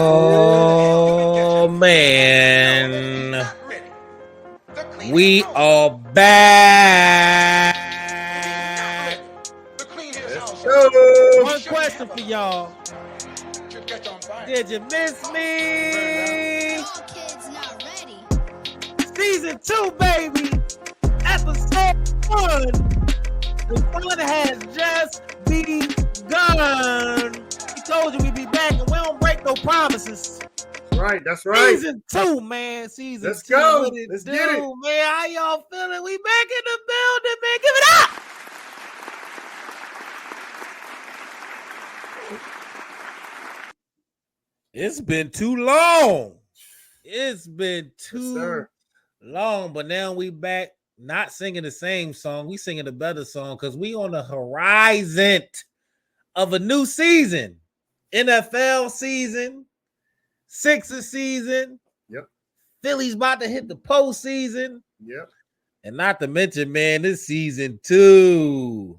Oh man, we are back. Let's go. One question for y'all. Did you miss me? Season 2, baby. Episode 1. The fun has just begun. We told you we'd be back and we don't break no promises. Right, that's right. Season 2, man. Season Let's 2. go. What it Let's do, get it. man? How y'all feeling? We back in the building, man. Give it up. It's been too long. It's been too long, but now we back not singing the same song. We singing a better song because we on the horizon of a new season. NFL season, Sixers season. Yep. Philly's about to hit the postseason. Yep. And not to mention, man, this season 2.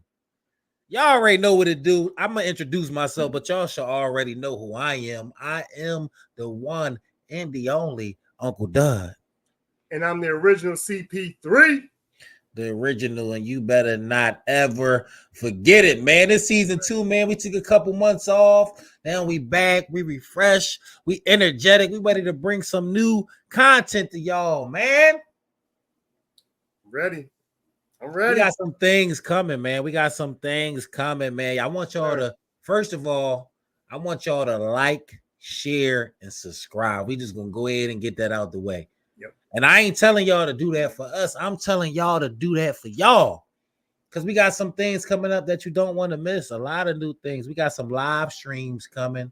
Y'all already know what it do. I'm going to introduce myself, but y'all should already know who I am. I am the one and the only Uncle Doug. And I'm the original CP3. The original, and you better not ever forget it, man. This season 2, man, we took a couple months off. Now we back, we refresh, we energetic, we ready to bring some new content to y'all, man. Ready. I'm ready. We got some things coming, man. I want y'all to, first of all, I want y'all to like, share, and subscribe. We just gonna go ahead and get that out the way. Yep. And I ain't telling y'all to do that for us. I'm telling y'all to do that for y'all. Because we got some things coming up that you don't want to miss. A lot of new things. We got some live streams coming.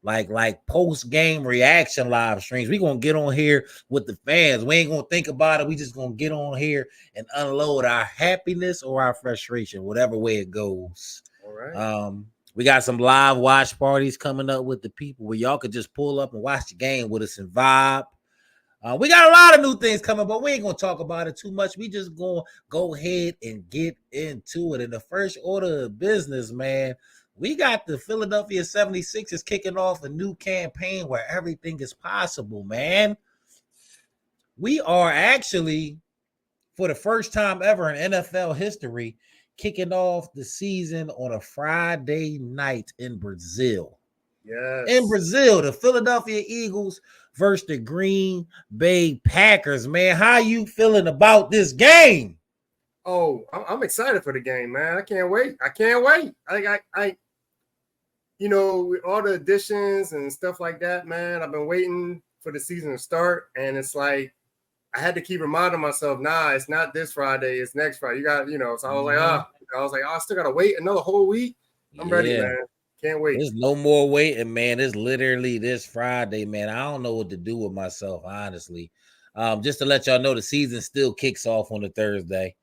Like post-game reaction live streams. We're going to get on here with the fans. We ain't going to think about it. We just going to get on here and unload our happiness or our frustration, whatever way it goes. All right. We got some live watch parties coming up with the people where y'all could just pull up and watch the game with us and vibe. We got a lot of new things coming, but we ain't going to talk about it too much. We just going to go ahead and get into it. In the first order of business, man, we got the Philadelphia 76ers kicking off a new campaign where everything is possible, man. We are actually, for the first time ever in NFL history, kicking off the season on a Friday night in Brazil. Yes. In Brazil, the Philadelphia Eagles versus the Green Bay Packers, man. How you feeling about this game? Oh, I'm excited for the game, man. I can't wait. I you know, with all the additions and stuff like that, man, I've been waiting for the season to start. And it's like, I had to keep reminding myself, nah, it's not this Friday, it's next Friday. You got, you know, so I was like, I still got to wait another whole week. I'm ready, man. Can't wait. There's no more waiting, man. It's literally this Friday, man. I don't know what to do with myself, honestly. Just to let y'all know, the season still kicks off on a Thursday,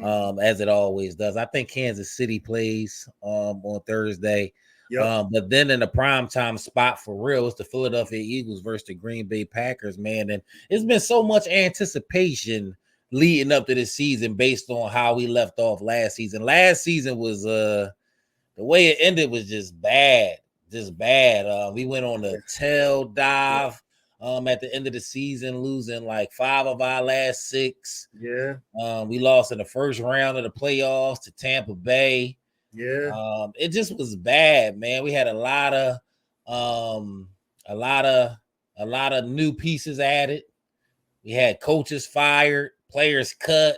as it always does. I think Kansas City plays on Thursday. Yep. But then in the primetime spot for real, it's the Philadelphia Eagles versus the Green Bay Packers, man. And it's been so much anticipation leading up to this season based on how we left off last season. Last season was the way it ended was just bad. We went on a tail dive at the end of the season, losing like 5 of our last 6. Yeah. We lost in the first round of the playoffs to Tampa Bay. Yeah. It just was bad, man. We had a lot of new pieces added. We had coaches fired, players cut,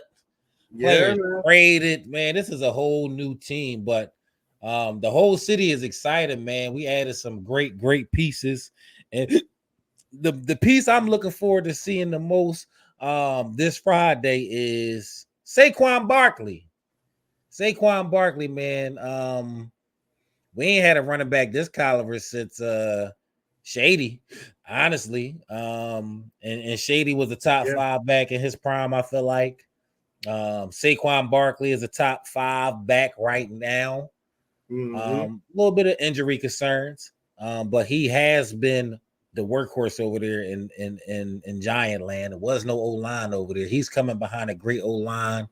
players traded. Man, this is a whole new team, but the whole city is excited, man. We added some great pieces, and the piece I'm looking forward to seeing the most this Friday is Saquon Barkley. Saquon Barkley, man. We ain't had a running back this caliber since Shady, honestly. And Shady was a top 5 back in his prime, I feel like. Saquon Barkley is a top 5 back right now. A little bit of injury concerns, but he has been the workhorse over there in Giant Land. There was no O-line over there. He's coming behind a great O-line,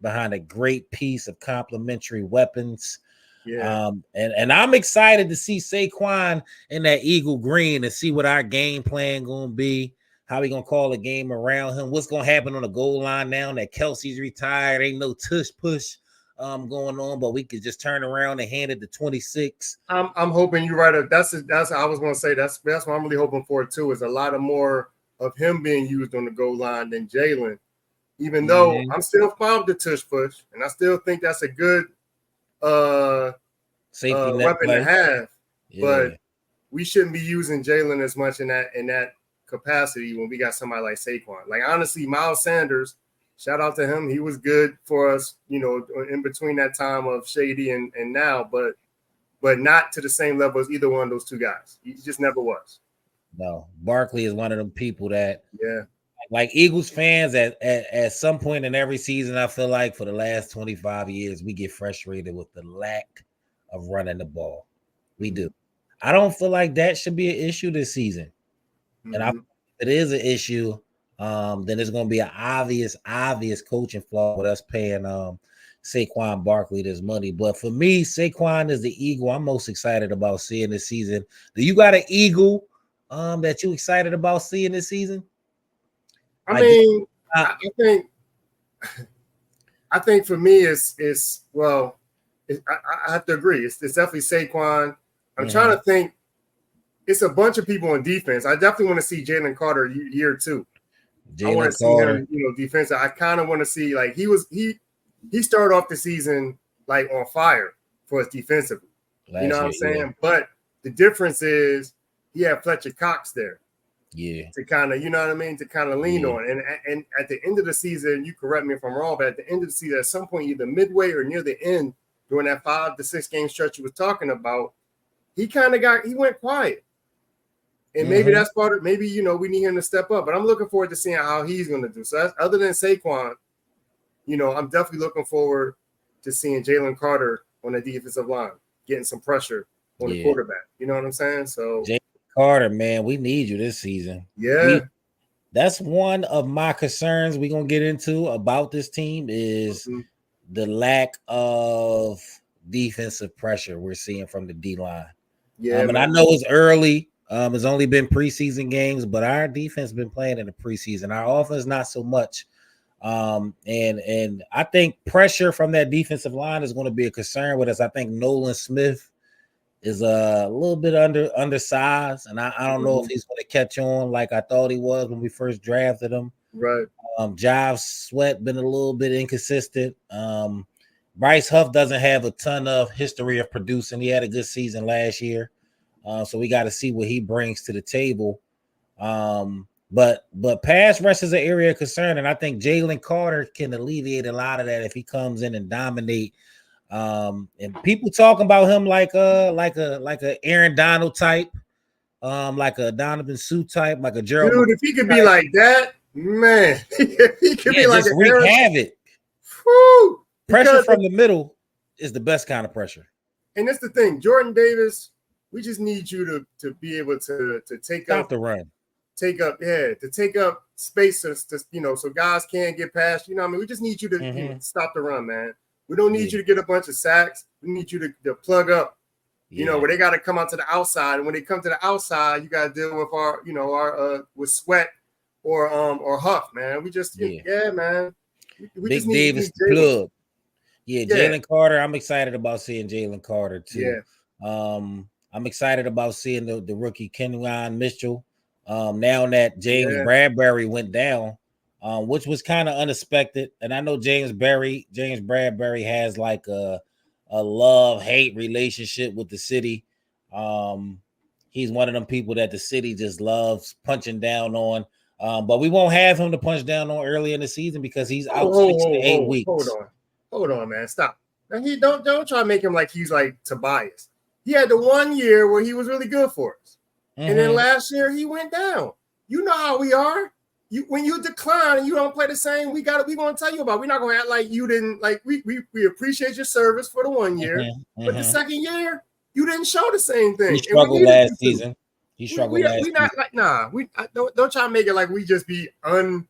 behind a great piece of complementary weapons. Yeah. And I'm excited to see Saquon in that Eagle green and see what our game plan gonna be. How we gonna call the game around him? What's gonna happen on the goal line now that Kelsey's retired? Ain't no tush push going on, but we could just turn around and hand it to 26. I'm hoping you're right. That's I was gonna say that's what I'm really hoping for too. Is a lot of more of him being used on the goal line than Jalen. Even though I'm still fine with the tush push, and I still think that's a good safety net weapon play to have. Yeah. But we shouldn't be using Jalen as much in that capacity when we got somebody like Saquon. Like honestly, Miles Sanders, shout out to him. He was good for us, in between that time of Shady and now, but not to the same level as either one of those two guys. He just never was. No, Barkley is one of them people that, like Eagles fans, at some point in every season, I feel like for the last 25 years, we get frustrated with the lack of running the ball. We do. I don't feel like that should be an issue this season. And if it is an issue, then there's going to be an obvious coaching flaw with us paying Saquon Barkley this money. But for me, Saquon is the Eagle I'm most excited about seeing this season. Do you got an Eagle that you excited about seeing this season? I think for me I have to agree. It's definitely Saquon. I'm trying to think. It's a bunch of people on defense. I definitely want to see Jalen Carter year 2. I want to see him, defense. I kind of want to see like he started off the season like on fire for us defensively. You know what I'm saying? Yeah. But the difference is he had Fletcher Cox there. Yeah. To kind of, you know what I mean, to kind of lean on. And at the end of the season, you correct me if I'm wrong, but at the end of the season, at some point, either midway or near the end, during that 5 to 6 game stretch you was talking about, he went quiet. And maybe that's part of, maybe, we need him to step up. But I'm looking forward to seeing how he's going to do. So that's, other than Saquon, I'm definitely looking forward to seeing Jalen Carter on the defensive line, getting some pressure on the quarterback. You know what I'm saying? So Jalen Carter, man, we need you this season. Yeah. That's one of my concerns we're going to get into about this team is the lack of defensive pressure we're seeing from the D-line. Yeah, and I know it's early. It's only been preseason games, but our defense been playing in the preseason. Our offense not so much. And I think pressure from that defensive line is going to be a concern with us. I think Nolan Smith is a little bit undersized, and I don't know if he's going to catch on like I thought he was when we first drafted him. Right. Jive Sweat been a little bit inconsistent. Bryce Huff doesn't have a ton of history of producing. He had a good season last year. So we got to see what he brings to the table. But pass rush is an area of concern, and I think Jalen Carter can alleviate a lot of that if he comes in and dominate. And people talking about him like a Aaron Donald type, like a Donovan Suh type, like a Gerald. Dude, if he could be like that, man, he could be like just wreak havoc. Whew, pressure from the middle is the best kind of pressure. And that's the thing, Jordan Davis. We just need you to be able to take up the run, to take up space to so guys can't get past. You know what I mean? We just need you to stop the run, man. We don't need you to get a bunch of sacks. We need you to plug up. Where they got to come out to the outside, and when they come to the outside, you got to deal with our with Sweat or Huff, man. We just man. We Big just need Davis plug. Jalen Carter. I'm excited about seeing Jalen Carter too. I'm excited about seeing the rookie Kenyon Mitchell. Now that James Bradbury went down, which was kind of unexpected. And I know James Bradbury has like a love-hate relationship with the city. He's one of them people that the city just loves punching down on. But we won't have him to punch down on early in the season because he's out 6 to 8 weeks. Hold on, man. Stop. Now don't try to make him like he's like Tobias. He had the 1 year where he was really good for us. And then last year he went down. You know how we are. When you decline and you don't play the same, we're gonna tell you about it. We're not gonna act like you didn't like we appreciate your service for the 1 year, but the second year you didn't show the same thing. He struggled last season. He struggled last season. Not like don't try to make it like we just be for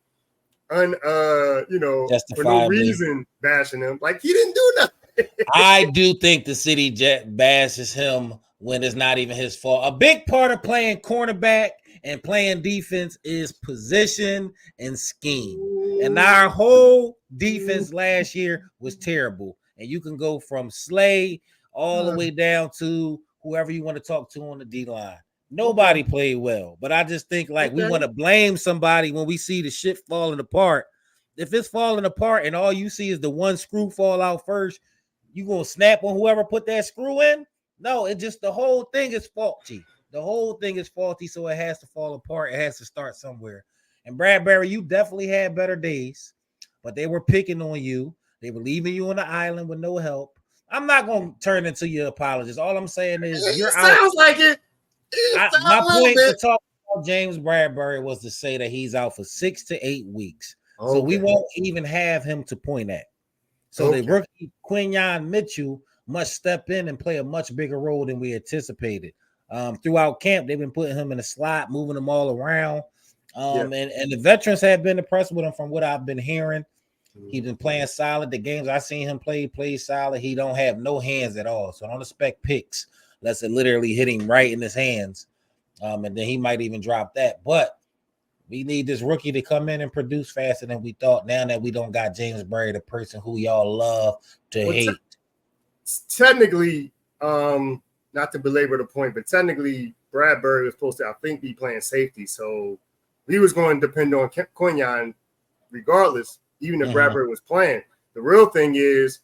no reason bashing him. Like he didn't do nothing. I do think the city jet bashes him when it's not even his fault. A big part of playing cornerback and playing defense is position and scheme. And our whole defense last year was terrible. And you can go from Slay all the way down to whoever you want to talk to on the D line. Nobody played well. But I just think we want to blame somebody when we see the shit falling apart. If it's falling apart and all you see is the one screw fall out first, you gonna snap on whoever put that screw in? No, it just the whole thing is faulty. The whole thing is faulty, so it has to fall apart. It has to start somewhere. And Bradbury, you definitely had better days, but they were picking on you. They were leaving you on the island with no help. I'm not gonna turn into your apologist. All I'm saying is you're out. Sounds like it. My point for talking about James Bradbury was to say that he's out for 6 to 8 weeks. Okay. So we won't even have him to point at. So the rookie Quinyon Mitchell must step in and play a much bigger role than we anticipated. Throughout camp, they've been putting him in a slot, moving him all around. And the veterans have been impressed with him from what I've been hearing. He's been playing solid. The games I've seen him play solid. He don't have no hands at all. So don't expect picks unless it literally hit him right in his hands. And then he might even drop that. But we need this rookie to come in and produce faster than we thought. Now that we don't got James Bradbury, the person who y'all love to hate. Technically, not to belabor the point, but technically Bradbury was supposed to, I think, be playing safety. So he was going to depend on Quinyon regardless, even if Bradbury was playing. The real thing is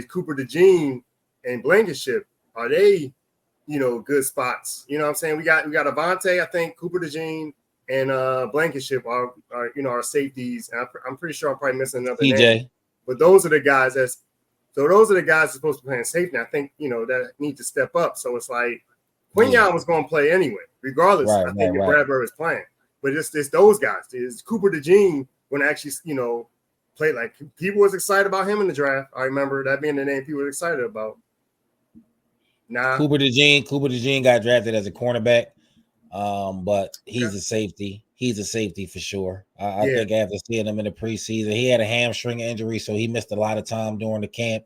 Cooper DeJean and Blankenship, are they, good spots? You know what I'm saying? We got Avante, I think, Cooper DeJean, and Blankenship are our safeties. And I'm pretty sure I'm probably missing another name. But those are the guys that's supposed to be playing safety. I think that need to step up. So it's like Quinyon was going to play anyway, regardless. I think if Bradbury was playing. But it's those guys. It's Cooper DeJean when actually play. Like people was excited about him in the draft. I remember that being the name people were excited about. Cooper DeJean got drafted as a cornerback. But he's a safety. He's a safety for sure. I think after seeing him in the preseason, he had a hamstring injury, so he missed a lot of time during the camp.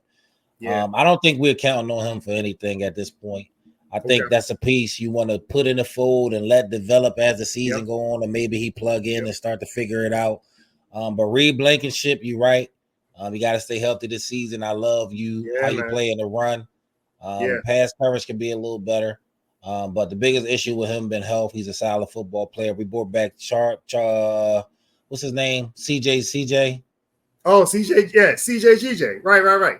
I don't think we're counting on him for anything at this point. I think that's a piece you want to put in the fold and let develop as the season go on, and maybe he plug in and start to figure it out. But Reed Blankenship, you're right. You got to stay healthy this season. I love how you play in the run. Pass coverage can be a little better. But the biggest issue with him been health. He's a solid football player. We brought back what's his name? CJ. Oh, CJGJ. Right.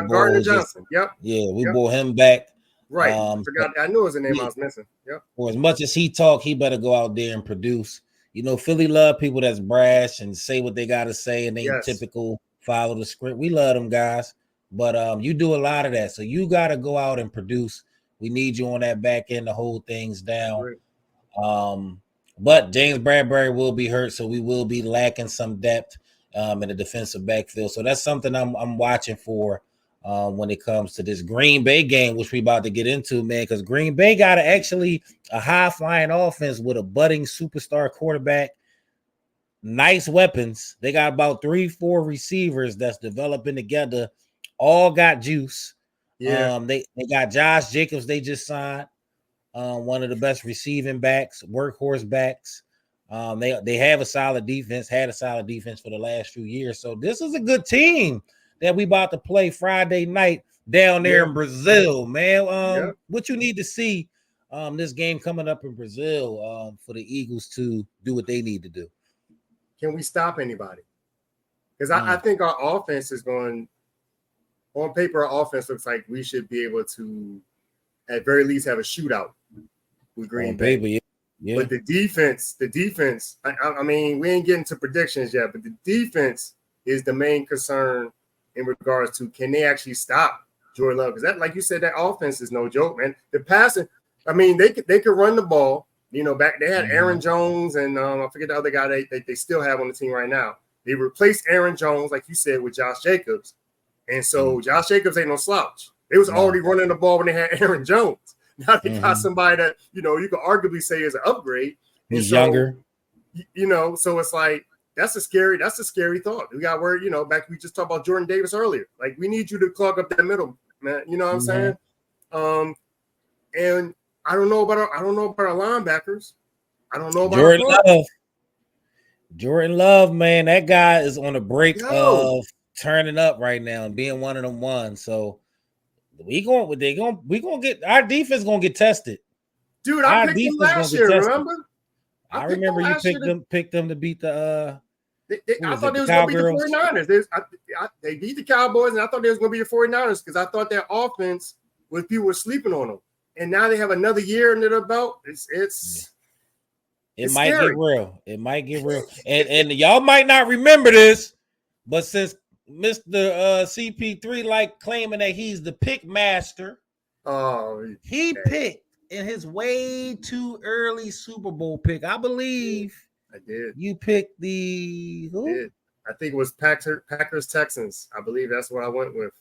Gardner Johnson. Yep. Yeah, we brought him back. Right. I knew it was a name I was missing. Yep. For as much as he talk, he better go out there and produce. Philly love people that's brash and say what they got to say, and they typical follow the script. We love them guys, but you do a lot of that. So you got to go out and produce. We need you on that back end to hold things down. But James Bradbury will be hurt, so we will be lacking some depth in the defensive backfield. So that's something I'm watching for when it comes to this Green Bay game, which we about to get into, man, because Green Bay got a high-flying offense with a budding superstar quarterback, nice weapons. They got about 3-4 receivers that's developing together, all got juice. They got Josh Jacobs. They just signed one of the best receiving backs, workhorse backs. They have a solid defense. Had a solid defense for the last few years. So this is a good team that we about to play Friday night down there in Brazil, man. What you need to see this game coming up in Brazil for the Eagles to do what they need to do. Can we stop anybody? Because I think our offense is going. On paper, our offense looks like we should be able to, at very least, have a shootout with Green Bay. But the defense, I mean, we ain't getting to predictions yet, but the defense is the main concern in regards to can they actually stop Jordan Love? Because that, like you said, that offense is no joke, man. The passing, I mean, they could run the ball. Back they had Aaron Jones and I forget the other guy they still have on the team right now. They replaced Aaron Jones, like you said, with Josh Jacobs. And so Josh Jacobs ain't no slouch. They was already running the ball when they had Aaron Jones. Now they got somebody that, you could arguably say is an upgrade. He's younger. So it's like that's a scary thought. We got where, back we just talked about Jordan Davis earlier. Like, we need you to clog up that middle, man. You know what I'm saying? And I don't know about our linebackers. I don't know about Jordan Love. Jordan Love, man, that guy is on the brink of turning up right now and being one of them ones. So we gonna get our defense gonna get tested. Dude, I picked them last year. Remember? I remember you picked them to beat the. I thought they was going to beat the 49ers. They beat the Cowboys, and I thought they was going to be the 49ers because I thought their offense was people were sleeping on them. And now they have another year under their belt. It might get real. It might get real. And y'all might not remember this, but since Mr. CP3 like claiming that he's the pick master, he picked in his way too early Super Bowl pick. I believe I did. You picked the who? I did. I think it was Packers Texans. I believe that's what I went with.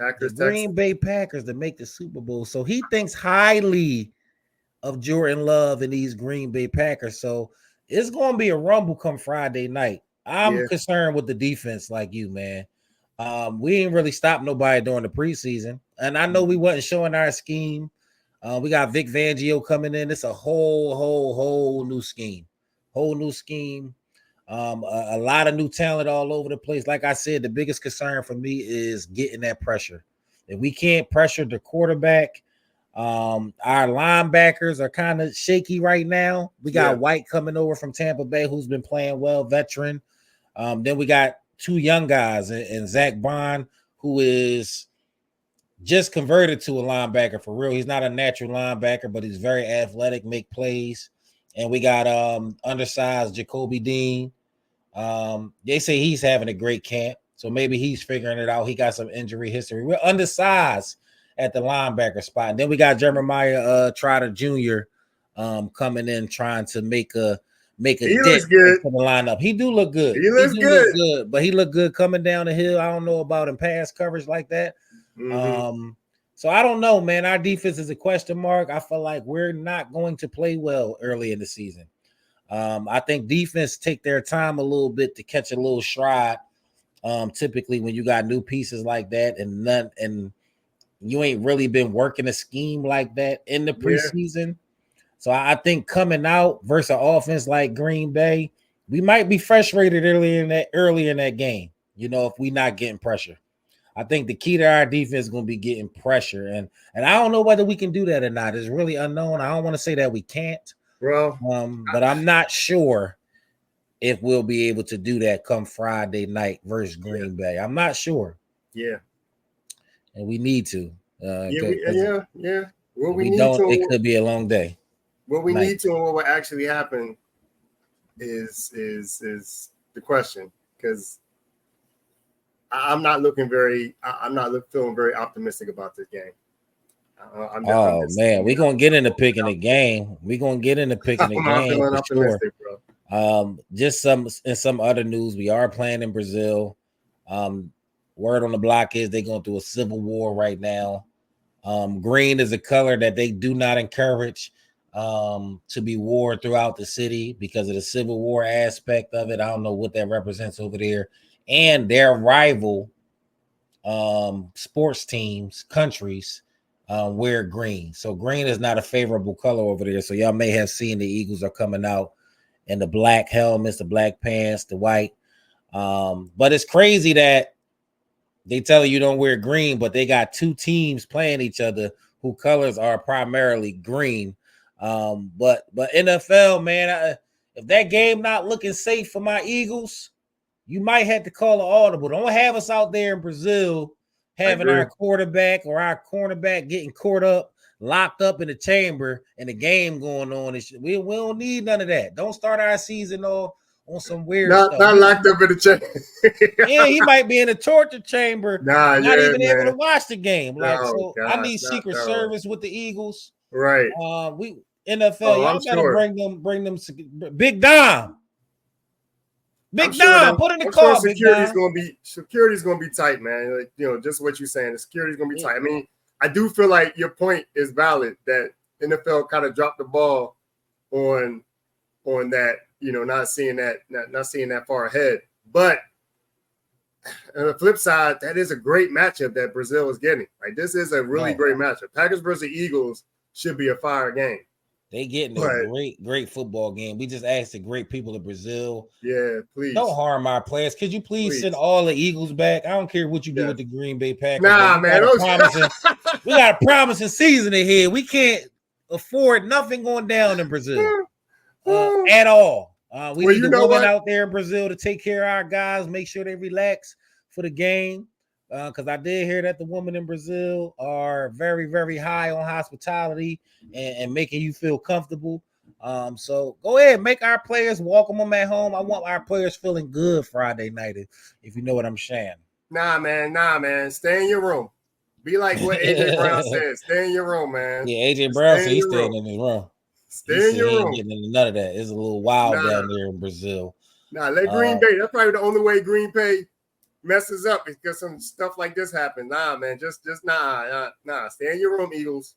Packers the Green Bay Packers to make the Super Bowl. So he thinks highly of Jordan Love and these Green Bay Packers. So it's going to be a rumble come Friday night. I'm concerned with the defense like you, man. We ain't really stopped nobody during the preseason. And I know we wasn't showing our scheme. We got Vic Fangio coming in. It's a whole new scheme. Whole new scheme. A lot of new talent all over the place. Like I said, the biggest concern for me is getting that pressure. If we can't pressure the quarterback, our linebackers are kind of shaky right now. We got White coming over from Tampa Bay, who's been playing well, veteran. Then we got two young guys and Zach Bond, who is just converted to a linebacker for real. He's not a natural linebacker, but he's very athletic, make plays. And we got undersized Jacoby Dean. They say he's having a great camp, so maybe he's figuring it out. He got some injury history. We're undersized at the linebacker spot. And then we got Jeremiah Trotter Jr. Coming in trying to make a dent into the lineup. He do look good. He looks good, but he looked good coming down the hill. I don't know about in pass coverage like that. So I don't know, man. Our defense is a question mark. I feel like we're not going to play well early in the season. I think defense take their time a little bit to catch a little stride. Typically when you got new pieces like that and you ain't really been working a scheme like that in the preseason. So I think coming out versus an offense like Green Bay, we might be frustrated early in that game, if we not getting pressure. I think the key to our defense is going to be getting pressure. And I don't know whether we can do that or not. It's really unknown. I don't want to say that we can't. Bro. But I'm not sure if we'll be able to do that come Friday night versus Green Bay. I'm not sure. Yeah. And we need to. Yeah. What we don't, it could be a long day. What we need to and what will actually happen is the question, because I'm not feeling very optimistic about this game. We're gonna get into picking the game. We're gonna get into picking the game for sure. Bro. Just some other news. We are playing in Brazil. Word on the block is they're going through a civil war right now. Green is a color that they do not encourage to be worn throughout the city because of the civil war aspect of it. I don't know what that represents over there. And their rival sports teams, countries, wear green. So green is not a favorable color over there. So y'all may have seen the Eagles are coming out in the black helmets, the black pants, the white. But it's crazy that they tell you don't wear green, but they got two teams playing each other who colors are primarily green. But NFL, man, if that game not looking safe for my Eagles, you might have to call an audible. Don't have us out there in Brazil having our quarterback or our cornerback getting caught up, locked up in the chamber, and the game going on. We don't need none of that. Don't start our season off on some weird stuff. Not locked up in the chamber. Yeah, he might be in a torture chamber, not even able to watch the game. I need Secret Service with the Eagles. Right. We NFL, y'all gotta bring them Big Dom. Big Dom, put in the car. Security's gonna be tight, man. Like, just what you're saying. The security's gonna be tight. I mean, I do feel like your point is valid that NFL kind of dropped the ball on that. not seeing that far ahead. But on the flip side, that is a great matchup that Brazil is getting. Like, this is a really great matchup. Packers versus Eagles should be a fire game. They getting a great football game. We just asked the great people of Brazil. Yeah, please. Don't harm our players. Could you please send all the Eagles back? I don't care what you do with the Green Bay Packers. Nah, man. We got a promising season ahead. We can't afford nothing going down in Brazil at all. We need the women out there in Brazil to take care of our guys, make sure they relax for the game. Because I did hear that the women in Brazil are very, very high on hospitality and making you feel comfortable. So go ahead, make our players welcome them at home. I want our players feeling good Friday night, if you know what I'm saying. Nah, man. Stay in your room. Be like what AJ Brown said. Stay in your room, man. Yeah, AJ Brown said he's staying in his room. Stay in your room. Ain't getting into none of that. It's a little wild down there in Brazil. Nah, let Green Bay. That's probably the only way Green Bay messes up because some stuff like this happens. Nah, man, just nah. Stay in your room, Eagles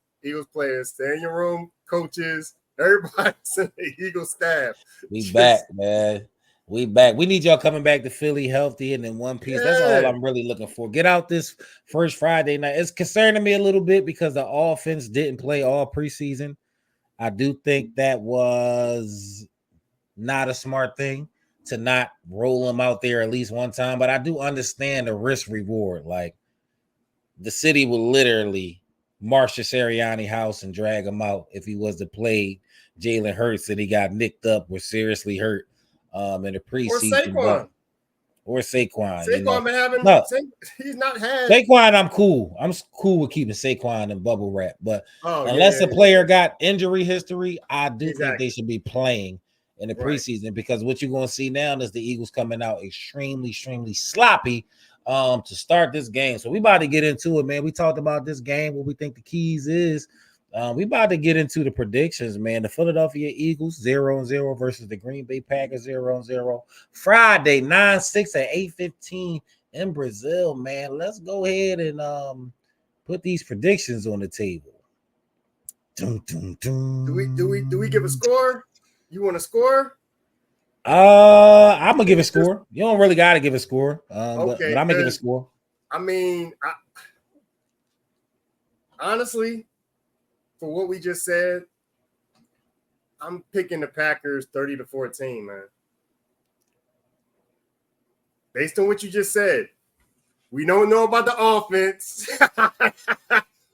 players. Stay in your room, coaches, everybody's in the Eagles staff. We back, man. We back. We need y'all coming back to Philly healthy and in one piece. That's all I'm really looking for. Get out this first Friday night. It's concerning me a little bit because the offense didn't play all preseason. I do think that was not a smart thing to not roll them out there at least one time. But I do understand the risk reward. Like, the city will literally march to Sirianni house and drag him out if he was to play Jalen Hurts and he got nicked up or seriously hurt in the preseason. Or Saquon. Saquon been having he's not had Saquon. I'm cool. I'm cool with keeping Saquon in bubble wrap. But unless a player got injury history, I do think they should be playing in the preseason because what you're going to see now is the Eagles coming out extremely, extremely sloppy to start this game. So we about to get into it, man. We talked about this game, what we think the keys is. We about to get into the predictions, man. The Philadelphia Eagles 0-0 versus the Green Bay Packers 0-0. Friday, 9-6 at 8:15 in Brazil, man. Let's go ahead and put these predictions on the table. Do we give a score? You want a score? I'm gonna give a score. You don't really gotta give a score. But I'm gonna give a score. I mean, honestly, for what we just said, I'm picking the Packers 30-14, man. Based on what you just said, we don't know about the offense.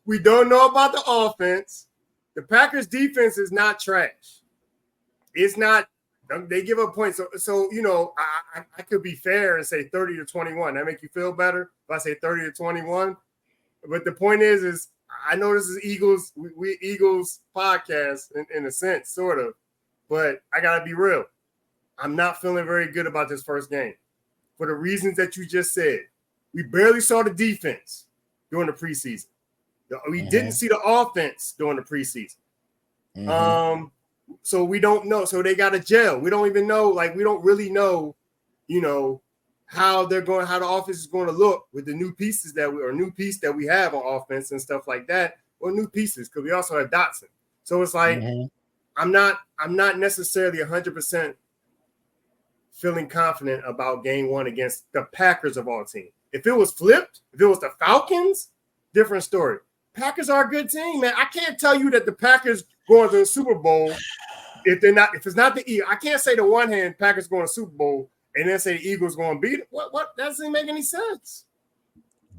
We don't know about the offense. The Packers defense is not trash. It's not. They give up points. So I could be fair and say 30-21. That make you feel better if I say 30-21. But the point is I know this is Eagles. We Eagles podcast in a sense, sort of. But I gotta be real. I'm not feeling very good about this first game for the reasons that you just said. We barely saw the defense during the preseason. We didn't see the offense during the preseason. So we don't know. So they got a gel. We don't even know. Like, we don't really know, how the offense is going to look with the new pieces new piece that we have on offense and stuff like that, or new pieces because we also have Dotson. So it's like I'm not necessarily 100% feeling confident about game one against the Packers of all teams. If it was flipped, if it was the Falcons, different story. Packers are a good team, man. I can't tell you that the Packers going to the Super Bowl if it's not the Eagles. I can't say the one hand Packers going to the Super Bowl and then say the Eagles going to beat it. What? That doesn't make any sense.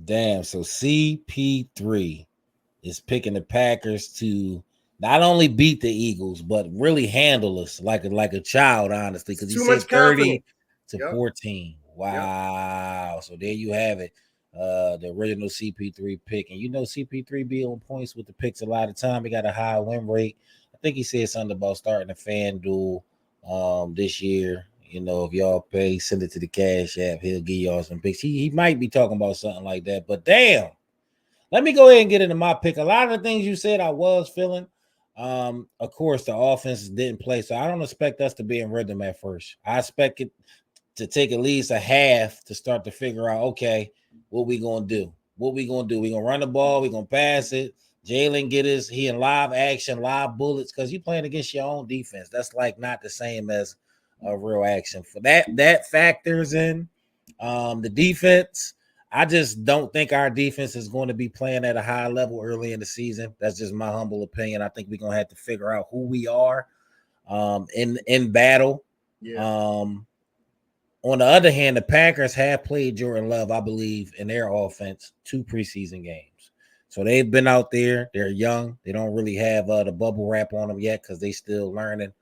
Damn. So CP3 is picking the Packers to not only beat the Eagles, but really handle us like a child, honestly, because he said 30-14. Wow. Yep. So there you have it. The original CP3 pick. And CP3 be on points with the picks a lot of time. He got a high win rate. I think he said something about starting a FanDuel this year. If y'all pay, send it to the Cash App. He'll give y'all some picks. He might be talking about something like that. But damn, let me go ahead and get into my pick. A lot of the things you said I was feeling. Of course, the offense didn't play, so I don't expect us to be in rhythm at first. I expect it to take at least a half to start to figure out, okay, what we gonna do? We gonna run the ball, we gonna pass it. Jalen he in live action, live bullets, because you're playing against your own defense. That's like not the same as real action. For that factors in the defense. I just don't think our defense is going to be playing at a high level early in the season. That's just my humble opinion. I think we're going to have to figure out who we are in battle. Yeah. On the other hand, the Packers have played Jordan Love, I believe, in their offense 2 preseason games. So they've been out there. They're young. They don't really have the bubble wrap on them yet because they still learning.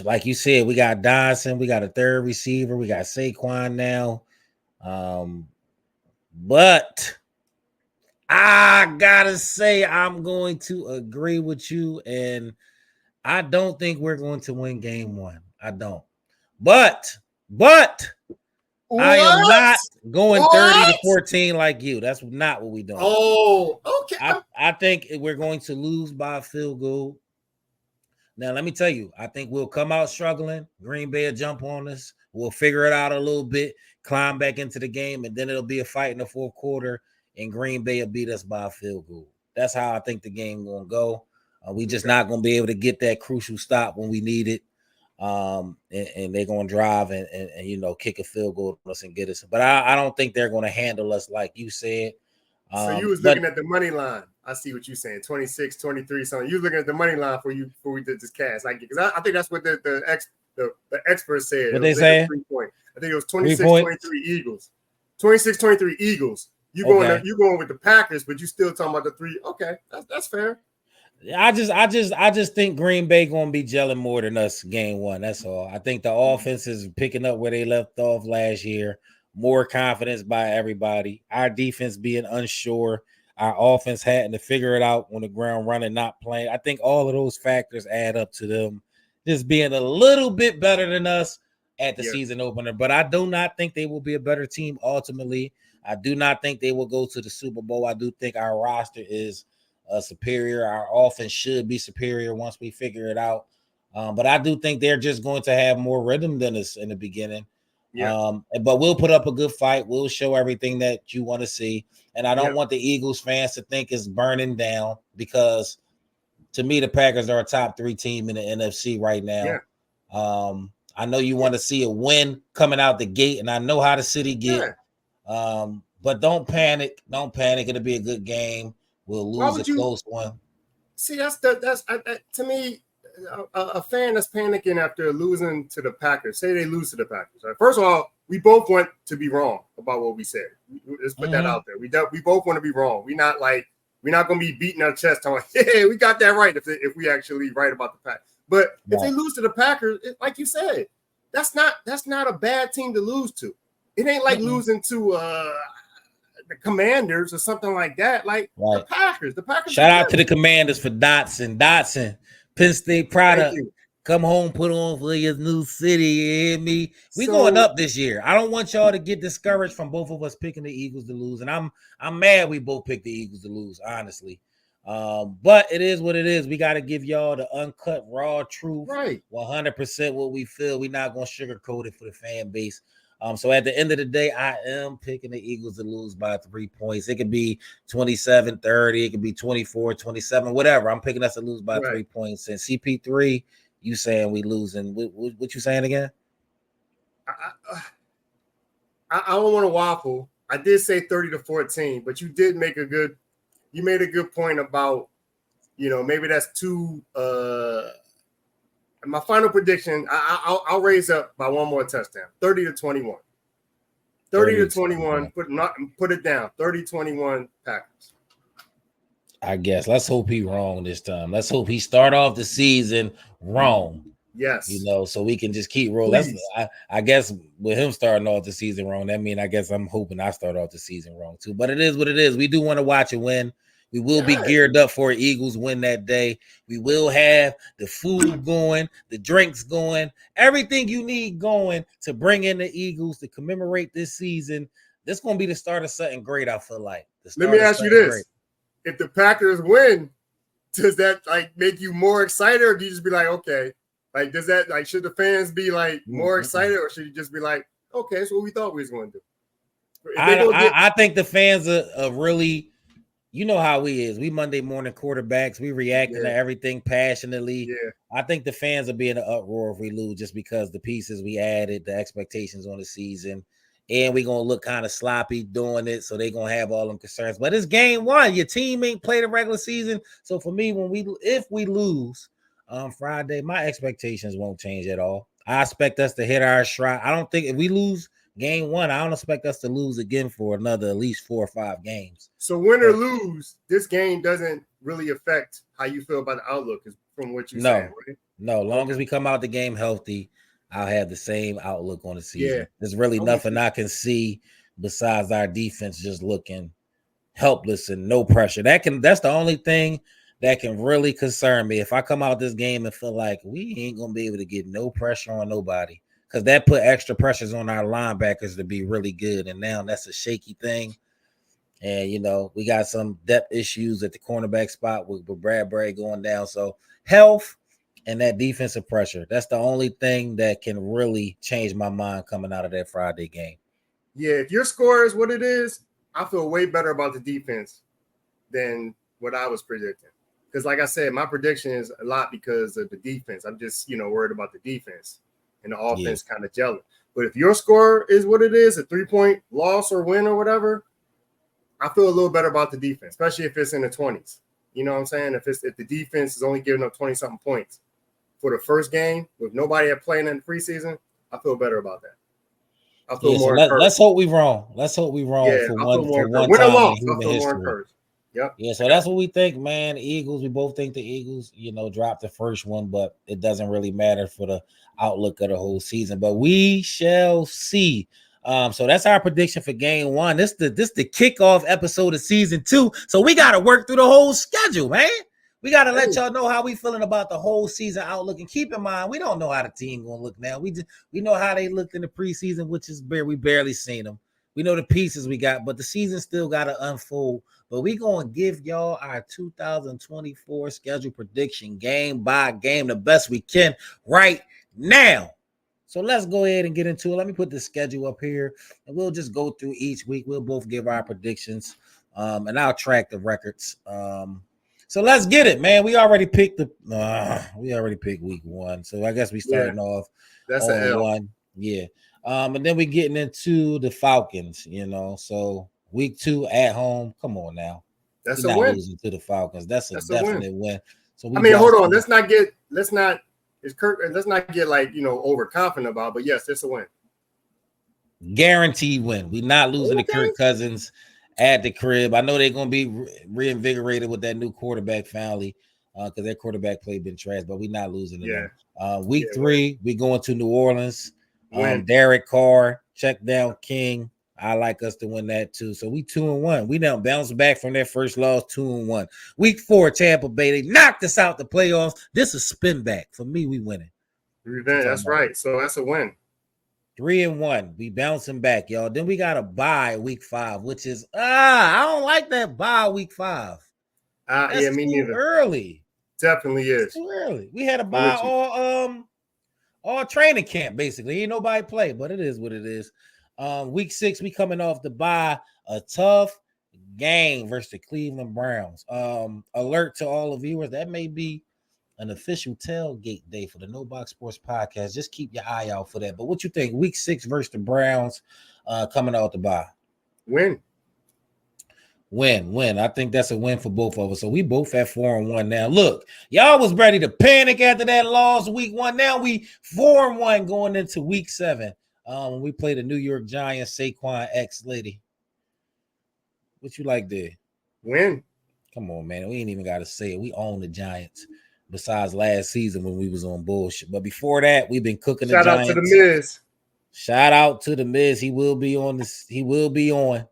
Like you said, we got Dodson, we got a third receiver, we got Saquon now. But I gotta say, I'm going to agree with you, and I don't think we're going to win game 1. I don't. But what? I am not going 30-14 like you. That's not what we're doing. Oh, okay. I think we're going to lose by a field goal. Now, let me tell you, I think we'll come out struggling. Green Bay will jump on us. We'll figure it out a little bit, climb back into the game, and then it'll be a fight in the fourth quarter, and Green Bay will beat us by a field goal. That's how I think the game going to go. We just not going to be able to get that crucial stop when we need it. And they're going to drive and kick a field goal to us and get us. But I don't think they're going to handle us like you said. So you was looking at the money line. I see what you're saying. 26, 23, something. You looking at the money line before we did this cast. Because I think that's what the experts said. What they say? I think it was 26, 23 Eagles. 26, 23 Eagles. You going with the Packers, but you still talking about the 3. Okay, that's fair. I just think Green Bay gonna be gelling more than us game 1. That's all. I think the offense is picking up where they left off last year. More confidence by everybody. Our defense being unsure. Our offense having to figure it out on the ground running, not playing. I think all of those factors add up to them just being a little bit better than us at the season opener. But I do not think they will be a better team ultimately. I do not think they will go to the Super Bowl. I do think our roster is superior. Our offense should be superior once we figure it out. But I do think they're just going to have more rhythm than us in the beginning. Yeah. But we'll put up a good fight. We'll show everything that you want to see. And I don't want the Eagles fans to think it's burning down because to me, the Packers are a top 3 team in the NFC right now. Yeah. I know you want to see a win coming out the gate, and I know how the city get. Yeah. But don't panic. Don't panic. It'll be a good game. We'll lose a close one. See, that's to me, a fan that's panicking after losing to the Packers. Say they lose to the Packers. Right? First of all, we both want to be wrong about what we said. Let's put that out there. We both want to be wrong. We're not going to be beating our chest talking, yeah, we got that right if we actually right about the Packers. But if they lose to the Packers, like you said, that's not a bad team to lose to. It ain't like losing to the Commanders or something like that. Like the Packers. The Packers. Shout out to the Commanders for Dotson. Penn State product. Come home, put on for your new city. You hear me? We going up this year. I don't want y'all to get discouraged from both of us picking the Eagles to lose. And I'm mad we both picked the Eagles to lose, honestly. But it is what it is. We got to give y'all the uncut, raw truth. Right. 100% what we feel. We're not going to sugarcoat it for the fan base. So at the end of the day, I am picking the Eagles to lose by 3 points. It could be 27-30. It could be 24-27, whatever. I'm picking us to lose by 3 points. And CP3, you saying we losing. What you saying again? I don't want to waffle. I did say 30-14, but you did make you made a good point about, maybe that's too my final prediction, I'll raise up by one more touchdown. 30-21. 30-21. Put it down. 30-21 Packers. I guess. Let's hope he's wrong this time. Let's hope he start off the season wrong. Yes. So we can just keep rolling. I guess with him starting off the season wrong, that means I guess I'm hoping I start off the season wrong too. But it is what it is. We do want to watch it win. We will be geared up for Eagles win that day. We will have the food going, the drinks going, everything you need going to bring in the Eagles to commemorate this season. This is going to be the start of something great, I feel like. Let me ask you this. Great. If the Packers win, does that make you more excited, or do you just be like, okay? Does that should the fans be more excited, or should you just be like, okay, that's what we thought we was going to do? I think the fans are really you know how we is. We Monday morning quarterbacks. We reacting to everything passionately. Yeah. I think the fans will be in an uproar if we lose just because the pieces we added, the expectations on the season, and we're going to look kind of sloppy doing it. So they're going to have all them concerns. But it's game one. Your team ain't played a regular season. So for me, if we lose Friday, my expectations won't change at all. I expect us to hit our stride. I don't think if we lose game one, I don't expect us to lose again for another at least 4 or 5 games. So win or lose, this game doesn't really affect how you feel about the outlook, from what you're saying, right? No, long as we come out the game healthy, I'll have the same outlook on the season. Yeah. There's really nothing I can see besides our defense just looking helpless and no pressure. That's the only thing that can really concern me. If I come out this game and feel like we ain't gonna be able to get no pressure on nobody, because that put extra pressures on our linebackers to be really good. And now that's a shaky thing. And, you know, we got some depth issues at the cornerback spot with Bradbury going down. So health and that defensive pressure, that's the only thing that can really change my mind coming out of that Friday game. Yeah, if your score is what it is, I feel way better about the defense than what I was predicting. Because like I said, my prediction is a lot because of the defense. I'm just, worried about the defense and the offense kind of gelling. But if your score is what it is, a 3-point loss or win or whatever, I feel a little better about the defense, especially if it's in the 20s. You know what I'm saying? If the defense is only giving up 20-something points for the first game with nobody playing in the preseason, I feel better about that. I feel more encouraged. Let's hope we wrong. Let's hope we wrong for one time in human history. Yep. Yeah, so that's what we think, man. Eagles, we both think the Eagles, dropped the first one, but it doesn't really matter for the outlook of the whole season. But we shall see. So that's our prediction for game one. This the kickoff episode of season 2. So we got to work through the whole schedule, man. We got to let y'all know how we feeling about the whole season outlook. And keep in mind, we don't know how the team gonna look now. We know how they looked in the preseason, which is we barely seen them. We know the pieces we got, but the season still got to unfold. But we going to give y'all our 2024 schedule prediction game by game the best we can right now. So let's go ahead and get into it. Let me put the schedule up here, and we'll just go through each week. We'll both give our predictions, and I'll track the records. So let's get it, man. We already picked week 1. So I guess we starting off that's on L. 1. Yeah. And then we getting into the Falcons, so week 2 at home. Come on now. That's a win. Losing to the Falcons. That's a definite win. So hold on. Let's not get overconfident about, but yes, it's a win. Guaranteed win. We're not losing to Kirk Cousins at the crib. I know they're going to be reinvigorated with that new quarterback finally, because their quarterback play been trash, but we're not losing to them. Week 3, we going to New Orleans. Derek Carr, check down King. I like us to win that too. So we 2-1. We now bounced back from their first loss, 2-1. Week 4, Tampa Bay. They knocked us out the playoffs. This is spin back. For me, we winning. Revenge. That's right. So that's a win. 3-1. We bouncing back, y'all. Then we got a bye week 5, which is I don't like that bye week 5. That's me too neither. Early. Definitely is. It's too early. We had a bye all training camp, basically. Ain't nobody play, but it is what it is. Week 6, we coming off the bye, a tough game versus the Cleveland Browns. Alert to all the viewers, that may be an official tailgate day for the No Box Sports Podcast. Just keep your eye out for that. But what you think? Week 6 versus the Browns, coming out the bye. Win. I think that's a win for both of us. So we both at 4-1 now. Look, y'all was ready to panic after that loss week 1. Now we 4-1 going into week 7. When we play the New York Giants, Saquon X lady. What you like there? Win. Come on, man. We ain't even got to say it. We own the Giants. Besides last season when we was on bullshit. But before that, we've been cooking the Giants. Shout out to the Miz. He will be on this. He will be on.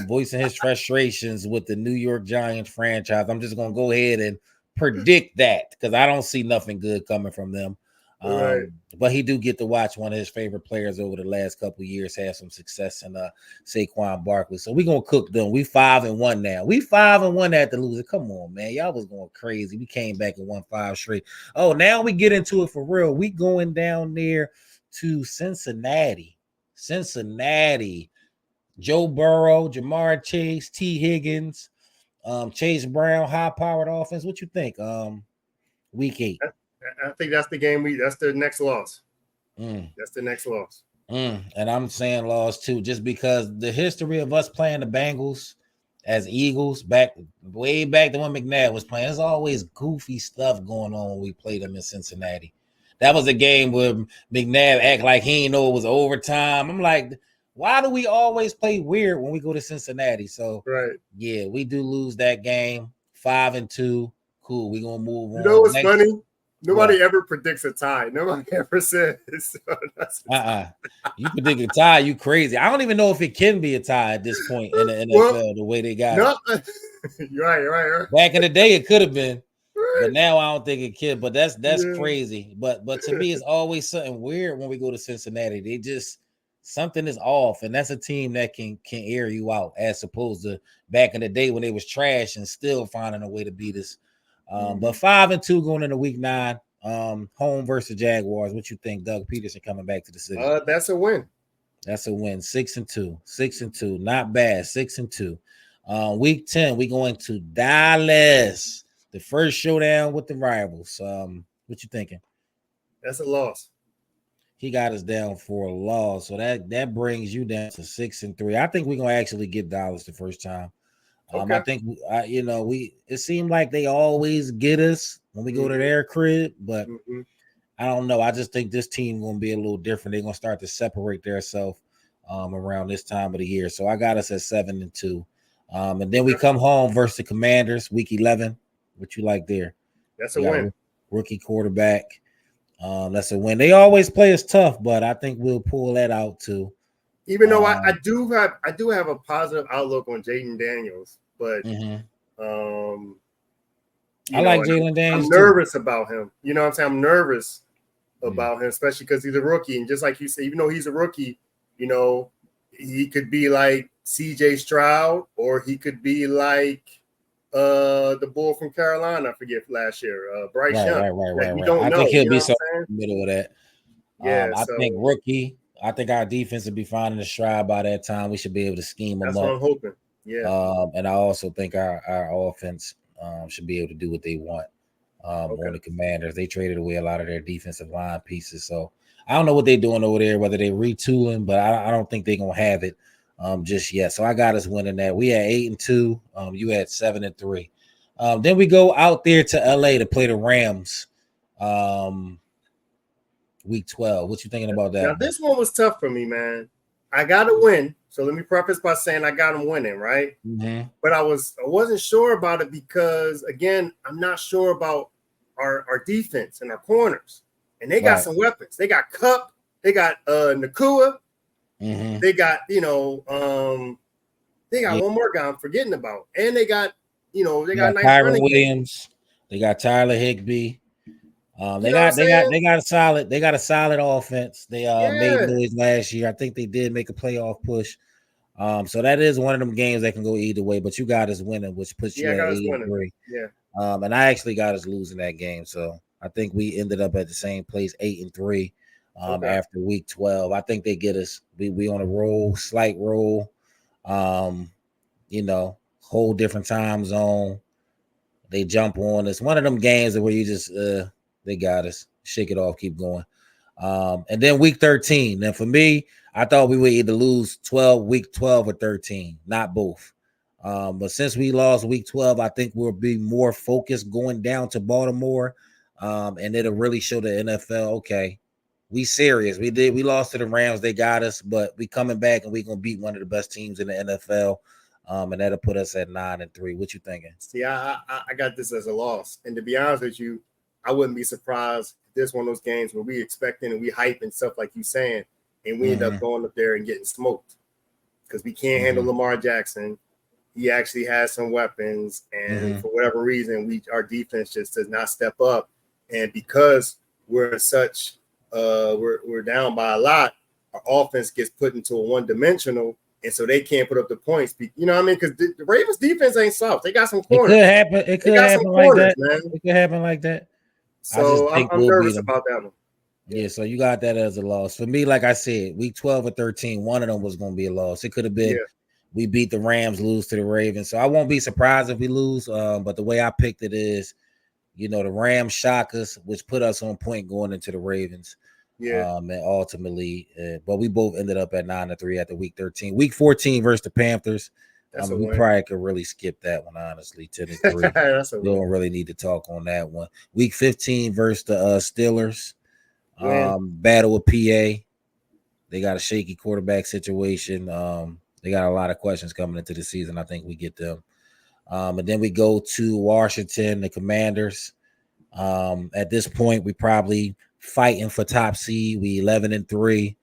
Voicing his frustrations with the New York Giants franchise. I'm just gonna go ahead and predict that because I don't see nothing good coming from them. But he do get to watch one of his favorite players over the last couple of years have some success in Saquon Barkley. So we're gonna cook them. We 5-1 now. We 5-1 after losing. Come on, man. Y'all was going crazy. We came back and won 5 straight. Oh, now we get into it for real. We going down there to Cincinnati. Joe Burrow, Jamar Chase, T. Higgins, Chase Brown, high-powered offense. What you think? Week 8. I think that's the game. That's the next loss. That's the next loss. And I'm saying loss too, just because the history of us playing the Bengals as Eagles way back to when McNabb was playing, there's always goofy stuff going on when we played them in Cincinnati. That was a game where McNabb act like he didn't know it was overtime. I'm like, why do we always play weird when we go to Cincinnati? So yeah, we do lose that game. 5-2. Cool. We're gonna move on. You know what's funny? Nobody ever predicts a tie. Nobody ever says. You predict a tie, you crazy. I don't even know if it can be a tie at this point in the NFL, the way they got it. You're right. Back in the day, it could have been, but now I don't think it can. But that's crazy. But to me, it's always something weird when we go to Cincinnati. They just something is off, and that's a team that can air you out, as opposed to back in the day when they was trash and still finding a way to beat us. But 5-2 going into week 9, home versus Jaguars. What you think, Doug Peterson coming back to the city? That's a win. That's a win. 6-2, not bad. 6-2. Week 10, we going to Dallas. The first showdown with the rivals. What you thinking? That's a loss. He got us down for a loss, so that brings you down to 6-3. I think we're gonna actually get Dallas the first time. I think it seemed like they always get us when we go to their crib, but I don't know. I just think this team gonna be a little different. They're gonna start to separate themselves around this time of the year. So I got us at 7-2. And then we come home versus the Commanders, week 11. What you like there? That's a win. Rookie quarterback. That's a win. They always play us tough, but I think we'll pull that out too. Even though I do have a positive outlook on Jaden Daniels, but I like Jalen Daniels. I'm nervous about him. You know what I'm saying? I'm nervous about him, especially because he's a rookie. And just like you say, even though he's a rookie, he could be like CJ Stroud, or he could be like the bull from Carolina, I forget last year, Bryce Young. Right. We don't know. I think he'll be somewhere in the middle of that. Yeah, I think rookie. I think our defense will be finding a stride by that time. We should be able to scheme them up. That's what I'm hoping. Yeah. And I also think our offense should be able to do what they want on the Commanders. They traded away a lot of their defensive line pieces. So I don't know what they're doing over there, whether they're retooling, but I don't think they're going to have it just yet. So I got us winning that. We had 8-2. You had 7-3. Then we go out there to LA to play the Rams. Week 12. What you thinking about that? Now, this one was tough for me, man. I got to win. So let me preface by saying I got them winning, right? Mm-hmm. But I wasn't sure about it because, again, I'm not sure about our defense and our corners. And they got some weapons. They got Kupp. They got Nakua. Mm-hmm. They got, they got one more guy I'm forgetting about. And they got, they got nice Kyron Williams. They got Tyler Higbee. They got a solid offense. They made noise last year. I think they did make a playoff push. So that is one of them games that can go either way. But you got us winning, which puts you at 8-3. Yeah. And I actually got us losing that game. So I think we ended up at the same place, 8-3. After week 12, I think they get us. We on a roll, slight roll. Whole different time zone. They jump on us. One of them games where you just they got us. Shake it off, keep going. And then week 13. Then for me, I thought we would either lose week 12 or 13, not both. But since we lost week 12, I think we'll be more focused going down to Baltimore. And it'll really show the NFL, okay, we serious. We lost to the Rams. They got us, but we coming back and we going to beat one of the best teams in the NFL. And that'll put us at 9-3. What you thinking? See, I got this as a loss. And to be honest with you, I wouldn't be surprised if this one of those games where we expecting and we hype and stuff like you saying, and we end up going up there and getting smoked because we can't handle Lamar Jackson. He actually has some weapons, and for whatever reason, our defense just does not step up. And because we're such, we're down by a lot, our offense gets put into a one-dimensional. And so they can't put up the points. You know what I mean? Because the Ravens defense ain't soft. They got some corners. It could happen like that. Man. It could happen like that. So I'm nervous about that one. Yeah, so you got that as a loss. For me, like I said, week 12 or 13, one of them was going to be a loss. It could have been we beat the Rams, lose to the Ravens. So I won't be surprised if we lose. But the way I picked it is, the Rams shock us, which put us on point going into the Ravens. Yeah. And ultimately, but we both ended up at 9-3 after week 13. Week 14 versus the Panthers. We probably could really skip that one, honestly. 10-3. We don't really need to talk on that one. Week 15 versus the Steelers. Battle with PA. They got a shaky quarterback situation. They got a lot of questions coming into the season. I think we get them. And then we go to Washington, the Commanders. At this point, we probably fighting for top seed. We 11-3.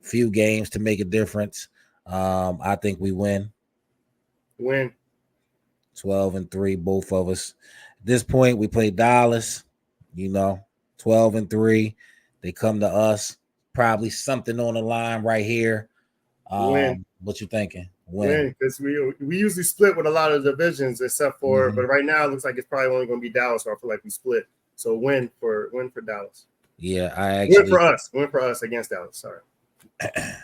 Few games to make a difference. I think we win. 12-3, both of us. At this point, we play Dallas. 12-3. They come to us. Probably something on the line right here. What you thinking? Win, because we usually split with a lot of divisions, except for but right now it looks like it's probably only going to be Dallas. So I feel like we split. So win for Dallas. Yeah, I actually win for us against Dallas. Sorry. I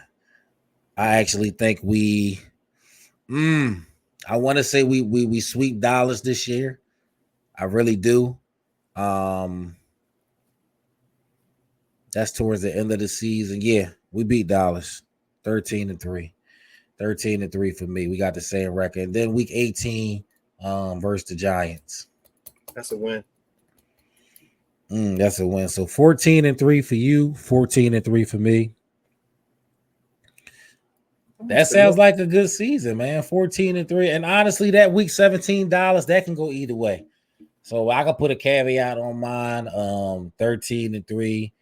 actually think we. I want to say we sweep Dallas this year. I really do. That's towards the end of the season. Yeah, we beat Dallas 13-3. 13-3 for me. We got the same record. And then week 18 versus the Giants. That's a win. That's a win. So 14-3 for you, 14-3 for me. That sounds like a good season, man. 14-3. And honestly, that week $17, that can go either way. So I could put a caveat on mine. 13-3,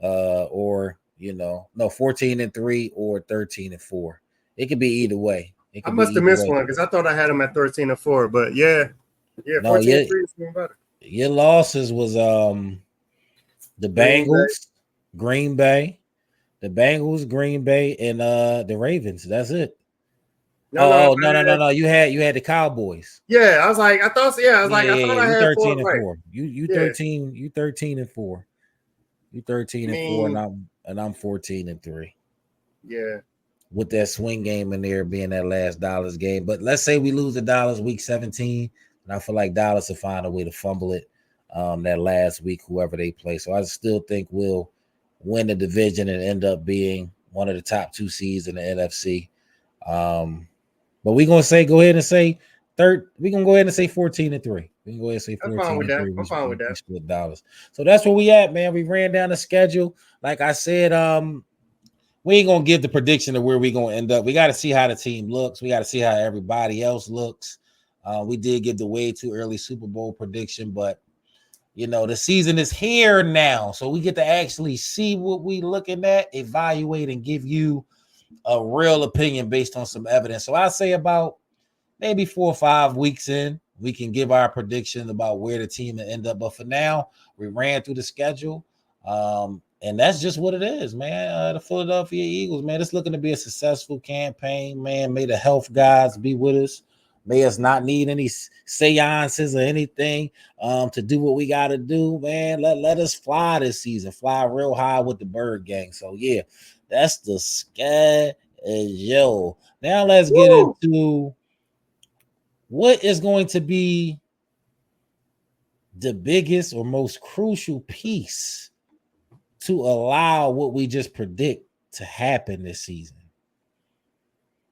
or 14-3 or 13-4. It could be either way. I must have missed one because I thought I had him at 13-4, but yeah, 14-3 is even better. Your losses was the Bengals, Green Bay, and the Ravens. That's it. No. You had the Cowboys. Yeah, I was like, I thought I had 13-4. You 13-4. You 13-4. You 13-4, and I'm 14-3. Yeah. With that swing game in there being that last Dallas game. But let's say we lose to Dallas week 17, and I feel like Dallas will find a way to fumble it that last week, whoever they play. So I still think we'll win the division and end up being one of the top 2 seeds in the NFC. But we're going to go ahead and say 14-3. We can go ahead and say 14-3. I'm fine with that. Split Dallas. So that's where we at, man. We ran down the schedule. Like I said, we ain't gonna give the prediction of where we're gonna end up. We got to see how the team looks. We got to see how everybody else looks. We did give the way too early Super Bowl prediction, but the season is here now, so we get to actually see what we looking at, evaluate, and give you a real opinion based on some evidence. So I say about maybe 4 or 5 weeks in, we can give our prediction about where the team will end up. But for now, we ran through the schedule. And that's just what it is, man. The Philadelphia Eagles, man, it's looking to be a successful campaign, man. May the health gods be with us. May us not need any seances or anything to do what we got to do, man. Let us fly this season, fly real high with the Bird Gang. So, yeah, that's the schedule. Now let's get into what is going to be the biggest or most crucial piece to allow what we just predict to happen this season.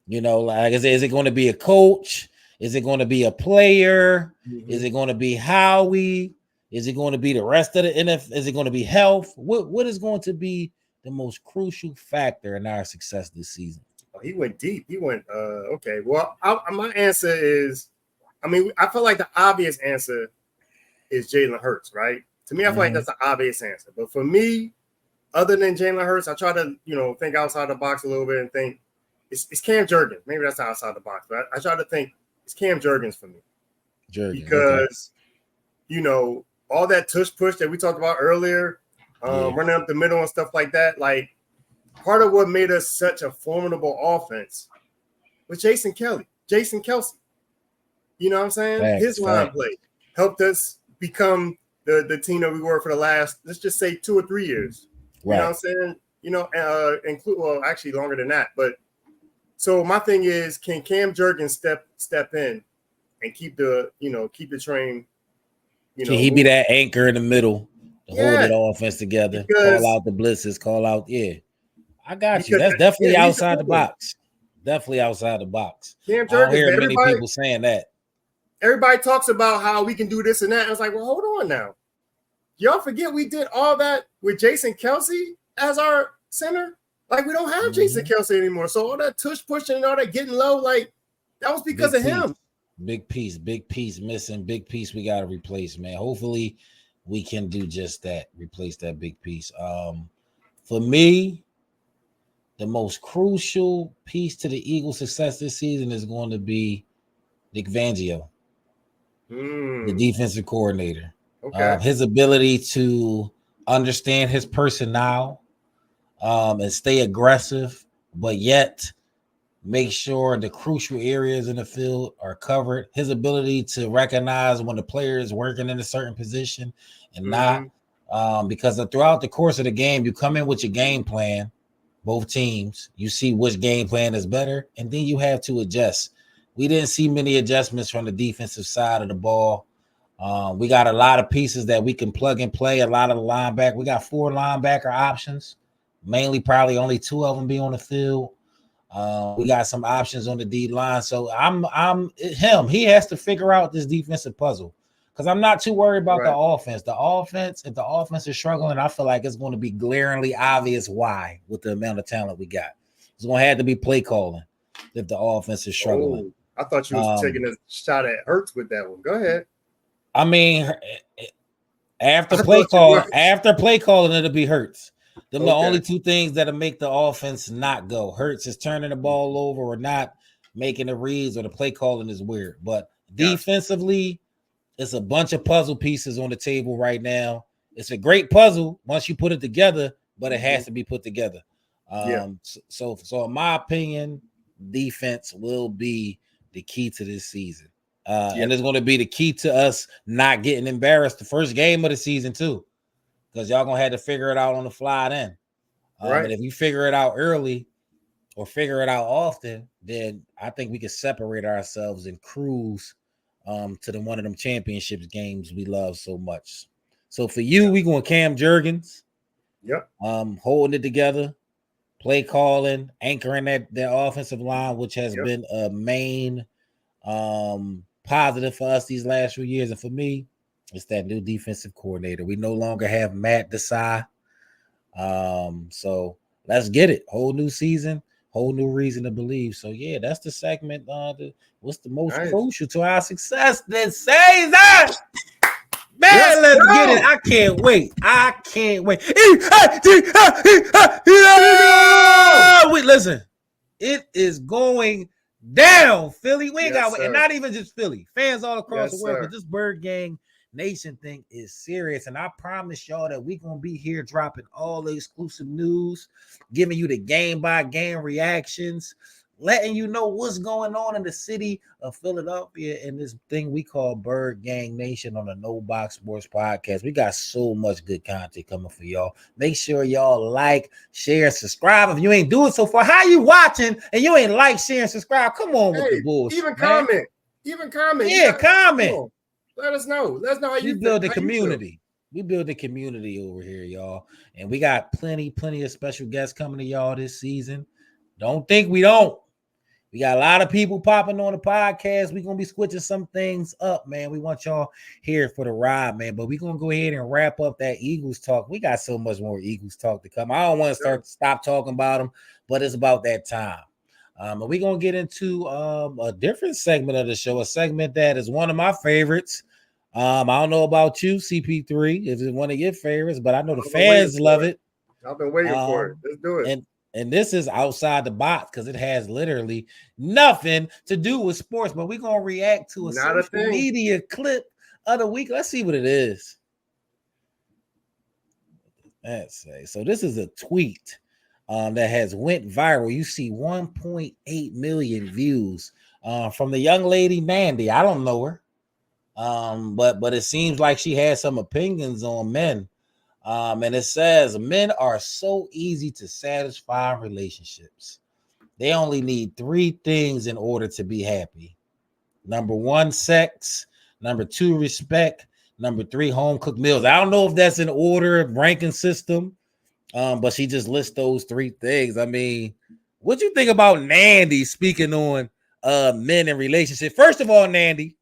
Like is it going to be a coach? Is it going to be a player? Is it going to be Howie? Is it going to be the rest of the NFL? Is it going to be health? What is going to be the most crucial factor in our success this season? Oh, he went deep. He went okay. Well, my answer is, I feel like the obvious answer is Jalen Hurts, right? To me, I feel like that's the obvious answer. But for me, other than Jalen Hurts, I try to, think outside the box a little bit and think it's Cam Jurgens. Maybe that's outside the box, but I try to think it's Cam Jurgens for me. Because, all that tush push that we talked about earlier, running up the middle and stuff like that, like part of what made us such a formidable offense was Jason Kelsey. You know what I'm saying? His line play helped us become the team that we were for the last, let's just say 2 or 3 years. You know what I'm saying? Actually longer than that. But So my thing is, can Cam Jurgens step in and keep the train? Can he be that anchor in the middle to hold it offense together? Call out the blitzes. Call out, I got you. That's definitely outside the box. Definitely outside the box. Cam Jurgens, I don't hear many people saying that. Everybody talks about how we can do this and that. And I was like, well, hold on now. Y'all forget we did all that with Jason Kelsey as our center? Like, we don't have Jason Kelsey anymore. So all that tush pushing and all that getting low, like, that was because of him. Big piece missing. Big piece we got to replace, man. Hopefully we can do just that. Replace that big piece. For me, the most crucial piece to the Eagles' success this season is going to be Nick Fangio, the defensive coordinator. Okay. His ability to understand his personnel and stay aggressive, but yet make sure the crucial areas in the field are covered. His ability to recognize when the player is working in a certain position and not, because throughout the course of the game, you come in with your game plan, both teams, you see which game plan is better, and then you have to adjust. We didn't see many adjustments from the defensive side of the ball. We got a lot of pieces that we can plug and play. A lot of the linebacker. We got 4 linebacker options, mainly probably only 2 of them be on the field. We got some options on the D line. So I'm him. He has to figure out this defensive puzzle because I'm not too worried about the offense. The offense, if the offense is struggling, I feel like it's going to be glaringly obvious why with the amount of talent we got. It's going to have to be play calling if the offense is struggling. I thought you was taking a shot at Hurts with that one. Go ahead. I mean, after play calling, it'll be Hurts. Them the only 2 things that'll make the offense not go. Hurts is turning the ball over or not making the reads, or the play calling is weird. But defensively, it's a bunch of puzzle pieces on the table right now. It's a great puzzle once you put it together, but it has to be put together. So in my opinion, defense will be the key to this season. And it's going to be the key to us not getting embarrassed the first game of the season too, because y'all going to have to figure it out on the fly then. But if you figure it out early or figure it out often, then I think we can separate ourselves and cruise to one of them championships games we love so much. So for you, we going Cam Jurgens. Holding it together, play calling, anchoring that offensive line, which has been a main positive for us these last few years. And for me, it's that new defensive coordinator. We no longer have Matt Desai. So let's get it. Whole new season, whole new reason to believe. So yeah, that's the segment. What's the most crucial to our success this season? Man, let's get it. I can't wait. Wait, listen. It is going down, Philly. We ain't got, and not even just Philly, fans all across the world. But this Bird Gang Nation thing is serious, and I promise y'all that we're gonna be here dropping all the exclusive news, giving you the game by game reactions, letting you know what's going on in the city of Philadelphia and this thing we call Bird Gang Nation on the No Box Sports Podcast. We got so much good content coming for y'all. Make sure y'all like, share, subscribe. If you ain't doing so far, how you watching and you ain't like, share, and subscribe? Come on with the bullshit. Even comment. Yeah, comment. Let us know. Let us know how you build the community. We build the community over here, y'all. And we got plenty of special guests coming to y'all this season. Don't think we don't. We got a lot of people popping on the podcast. We're going to be switching some things up, man. We want y'all here for the ride, man. But we're going to go ahead and wrap up that Eagles talk. We got so much more Eagles talk to come. I don't want to stop talking about them, but it's about that time. And we're going to get into a different segment of the show, a segment that is one of my favorites. I don't know about you, CP3, if it's one of your favorites, but I know the fans love it. I've been waiting for it. Let's do it. And this is outside the box because it has literally nothing to do with sports, but we're going to react to a social media clip of the week. Let's see what it is. Let's say. So this is a tweet that has went viral. You see 1.8 million views from the young lady, Mandy. I don't know her, but it seems like she has some opinions on men. And it says, men are so easy to satisfy in relationships. They only need 3 things in order to be happy. Number 1, sex. Number 2, respect. Number 3, home cooked meals. I don't know if that's an order ranking system, but she just lists those 3 things. I mean, what you think about Nandy speaking on men in relationship? First of all, Nandy,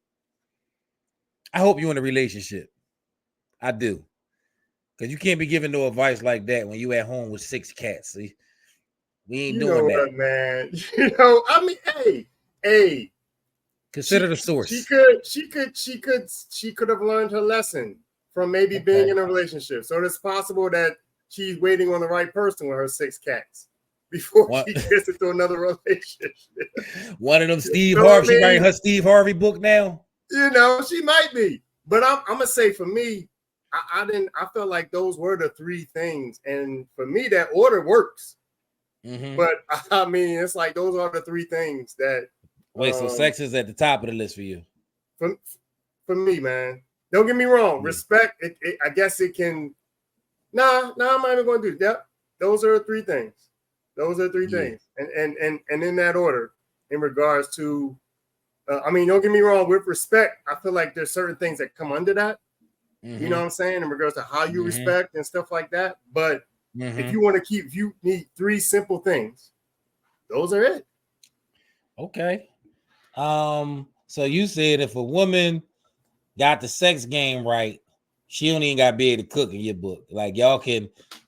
I hope you're in a relationship. I do. Because you can't be giving no advice like that when you at home with 6 cats. See? We ain't doing that. What, man. I mean, hey. Consider the source. She could have learned her lesson from maybe being in a relationship. So it's possible that she's waiting on the right person with her 6 cats before she gets into another relationship. One of them Steve Harvey. She writing her Steve Harvey book now. She might be. But I'm gonna say for me, I felt like those were the 3 things, and for me that order works. Mm-hmm. But I mean, it's like those are the 3 things that. Wait, so sex is at the top of the list for you? For me, man. Don't get me wrong. Yeah. Respect. I guess it can. Nah, I'm not even going to do that. Those are 3 things. Those are 3 things, and in that order, in regards to. I mean, don't get me wrong. With respect, I feel like there's certain things that come under that. Mm-hmm. You know what I'm saying? In regards to how you respect and stuff like that. But if you want to if you need 3 simple things, those are it. Okay. So you said if a woman got the sex game right, she don't even gotta be able to cook in your book. Like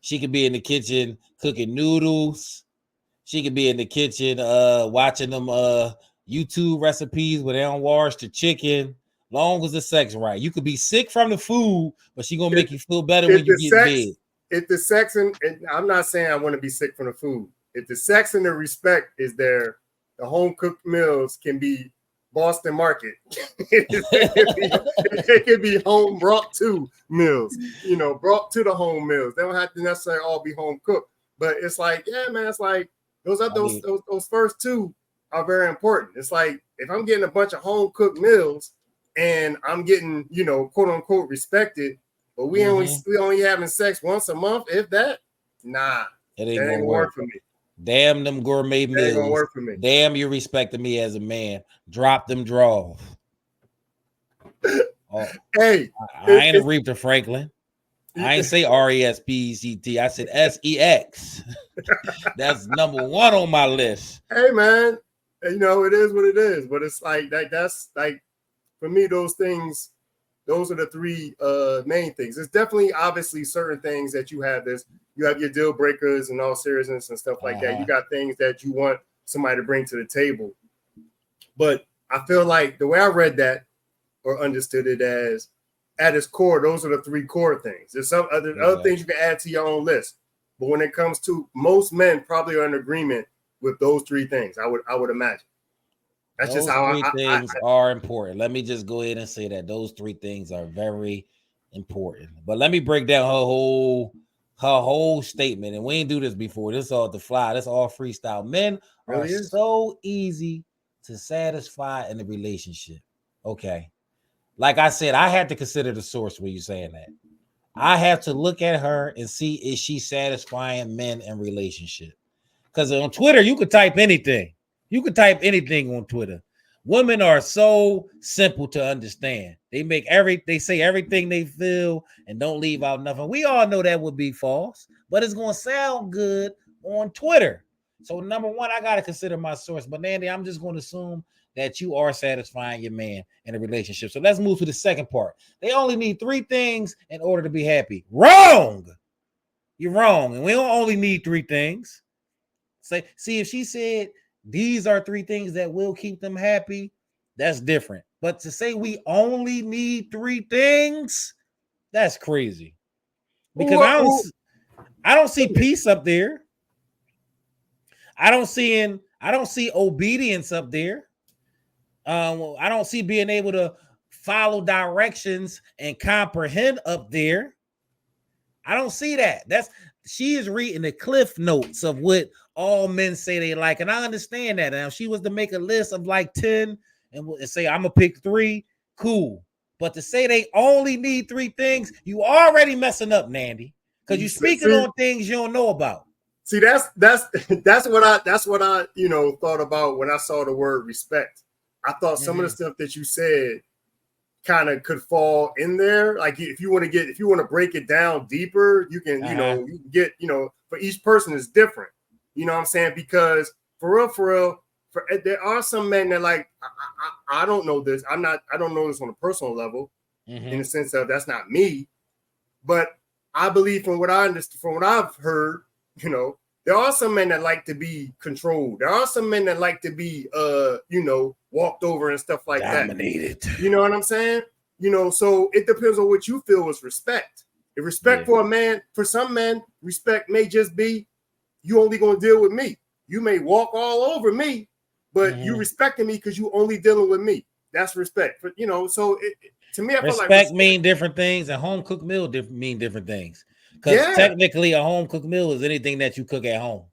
she could be in the kitchen cooking noodles. She could be in the kitchen watching them YouTube recipes where they don't wash the chicken. Long as the sex right. You could be sick from the food, but she gonna make you feel better when you get in bed. If the sex and I'm not saying I want to be sick from the food. If the sex and the respect is there, the home cooked meals can be Boston Market. it could be home brought to meals, brought to the home meals. They don't have to necessarily all be home cooked, but it's like, yeah, man, it's like those first 2 are very important. It's like if I'm getting a bunch of home cooked meals and I'm getting, quote unquote respected, but we only having sex once a month, if that, nah, it ain't gonna work for me. Damn them gourmet meals. Ain't gonna work for me. Damn you respecting me as a man. Drop them draws. Hey, I ain't Aretha Franklin. I ain't say RESPECT. I said SEX. That's number 1 on my list. Hey man, it is what it is. But it's like that's like for me, those things, those are the 3 main things. There's definitely obviously certain things that you have you have your deal breakers in all seriousness and stuff like that. You got things that you want somebody to bring to the table. But I feel like the way I read that or understood it as at its core, those are the 3 core things. There's some other things you can add to your own list. But when it comes to most men probably are in agreement with those 3 things, I would imagine. That's those just how 3 things are important. Let me just go ahead and say that those 3 things are very important. But let me break down her whole statement. And we ain't do this before. This is all the fly. This is all freestyle. Men are so easy to satisfy in a relationship. Okay. Like I said, I had to consider the source when you're saying that. I have to look at her and see is she satisfying men in relationship. Because on Twitter, you could type anything. You could type anything on Twitter. Women are so simple to understand. They say everything they feel and don't leave out nothing. We all know that would be false, but it's going to sound good on Twitter. So number 1, I got to consider my source. But Nandy, I'm just going to assume that you are satisfying your man in a relationship. So let's move to the second part. They only need 3 things in order to be happy. Wrong. You're wrong. And we don't only need 3 things. See, if she said these are 3 things that will keep them happy, that's different. But to say we only need 3 things, that's crazy. Because I don't see peace up there. I don't see obedience up there. I don't see being able to follow directions and comprehend up there. I don't see that. She is reading the cliff notes of what all men say they like. And I understand that. Now, if she was to make a list of like 10 and say, I'm going to pick 3, cool. But to say they only need 3 things, you already messing up, Nandy. Because you're speaking on things you don't know about. See, that's what I thought about when I saw the word respect. I thought some of the stuff that you said kind of could fall in there. Like if you want to break it down deeper, you can, you can get, for each person is different. You know what I'm saying? Because for real, there are some men that like, I don't know this. I don't know this on a personal level in the sense of that's not me, but I believe from what I've heard, there are some men that like to be controlled. There are some men that like to be, walked over and stuff like dominated. That. You know what I'm saying? So it depends on what you feel is respect. If respect for a man, for some men, respect may just be you only gonna deal with me. You may walk all over me, but you respecting me because you only dealing with me. That's respect. But so to me, I feel like respect mean different things, and home cooked meal mean different things. Because technically, a home cooked meal is anything that you cook at home.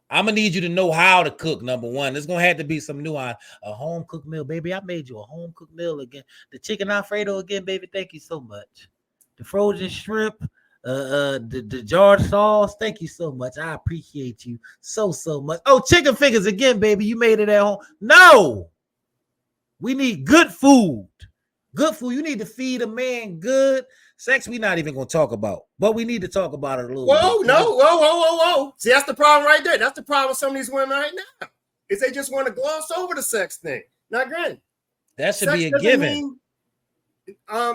I'm gonna need you to know how to cook. Number one, there's gonna have to be some nuance. A home cooked meal, baby. I made you a home cooked meal again. The chicken Alfredo again, baby. Thank you so much. The frozen shrimp, the jarred sauce. Thank you so much. I appreciate you so much. Oh, chicken fingers again, baby. You made it at home. No, we need good food. Good food. You need to feed a man good. Sex, we not even gonna talk about, but we need to talk about it a little bit. Whoa. See, that's the problem right there. That's the problem with some of these women right now. Is they just want to gloss over the sex thing. Not granted. That should be a given.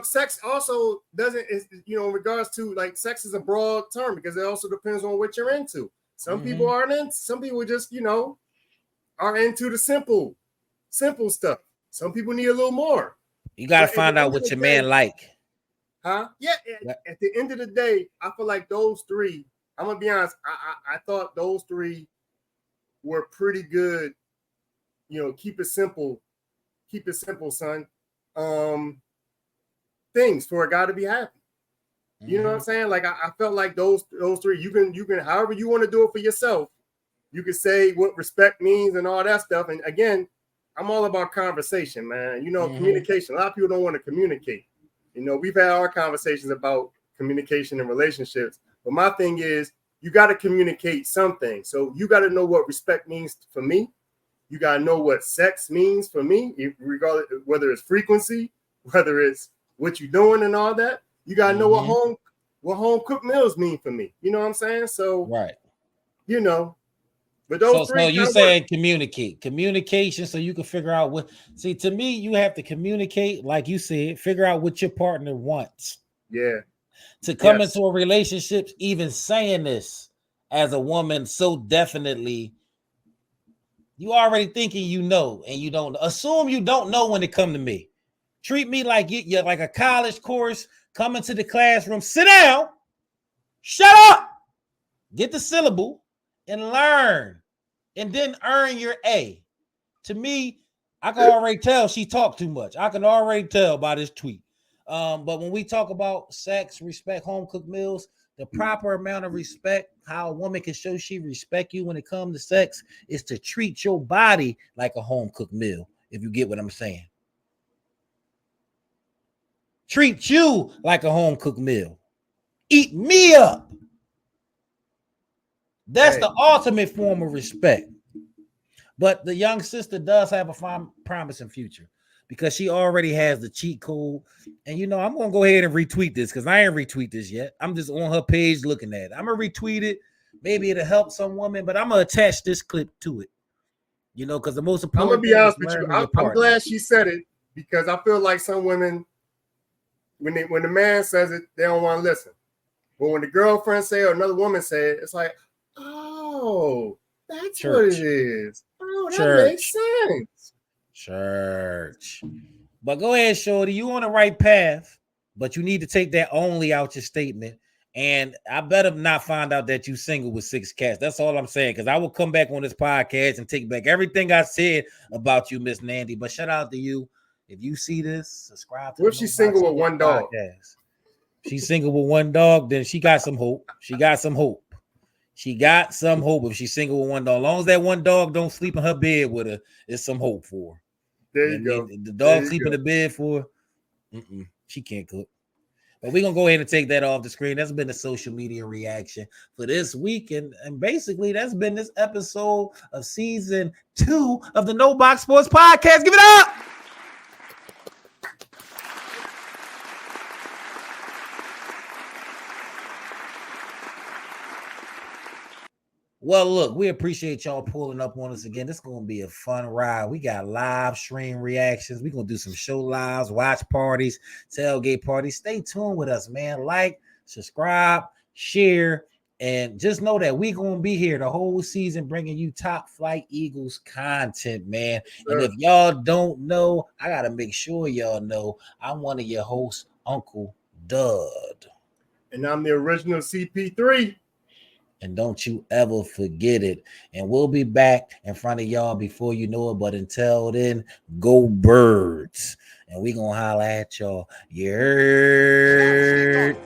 Sex also doesn't, in regards to like sex is a broad term because it also depends on what you're into. Some people aren't into, some people just, are into the simple stuff. Some people need a little more. You got to find out what your man like. Huh? Yeah. At the end of the day, I feel like those three, I'm going to be honest, I thought those three were pretty good. Keep it simple, son. Things for a guy to be happy. You know what I'm saying? Like I felt like those three, you can however you want to do it for yourself. You can say what respect means and all that stuff. And again, I'm all about conversation, man. Communication. A lot of people don't want to communicate. We've had our conversations about communication and relationships, but my thing is you got to communicate something. So you got to know what respect means for me. You got to know what sex means for me, regardless whether it's frequency, whether it's what you're doing and all that. You got to know what home cooked meals mean for me. You know what I'm saying? So, right. But those three. So you saying communication, so you can figure out what. See, to me, you have to communicate, like you said, figure out what your partner wants. Yeah. To come into a relationship, even saying this as a woman, so definitely, you already thinking and you don't assume you don't know when it come to me. Treat me like you're like a college course. Come into the classroom, sit down, shut up, get the syllable, and learn. And then earn your A. To me, I can already tell she talked too much. I can already tell by this tweet. But when we talk about sex, respect, home cooked meals, the proper amount of respect, how a woman can show she respect you when it comes to sex is to treat your body like a home cooked meal, if you get what I'm saying. Treat you like a home cooked meal. Eat me up. That's the ultimate form of respect. But the young sister does have a promising future because she already has the cheat code. And, I'm going to go ahead and retweet this because I ain't retweet this yet. I'm just on her page looking at it. I'm going to retweet it. Maybe it'll help some woman, but I'm going to attach this clip to it. Because the most important I'm going to be honest with you. I'm glad she said it because I feel like some women, when the man says it, they don't want to listen. But when the girlfriend say or another woman say it, it's like, oh, that's what it is. Oh, that makes sense. Church. But go ahead, Shorty. You on the right path, but you need to take that only out your statement. And I better not find out that you single with 6 cats. That's all I'm saying. Because I will come back on this podcast and take back everything I said about you, Miss Nandy. But shout out to you. If you see this, subscribe to What if she's single with one dog? She's single with one dog, then she got some hope. She got some hope if she's single with one dog. As long as that one dog don't sleep in her bed with her, it's some hope for her. There you go. The dog sleep in the bed for her, she can't cook. But we're going to go ahead and take that off the screen. That's been the social media reaction for this week. And basically, that's been this episode of season 2 of the No Box Sports Podcast. Give it up! Well, look, we appreciate y'all pulling up on us again. This is going to be a fun ride. We got live stream reactions. We're going to do some show lives, watch parties, tailgate parties. Stay tuned with us, man. Like, subscribe, share, and just know that we're going to be here the whole season bringing you Top Flight Eagles content, man. Sure. And if y'all don't know, I got to make sure y'all know I'm one of your hosts, Uncle Dud. And I'm the original CP3. And don't you ever forget it. And we'll be back in front of y'all before you know it. But until then, go Birds. And we gonna holler at y'all. You heard?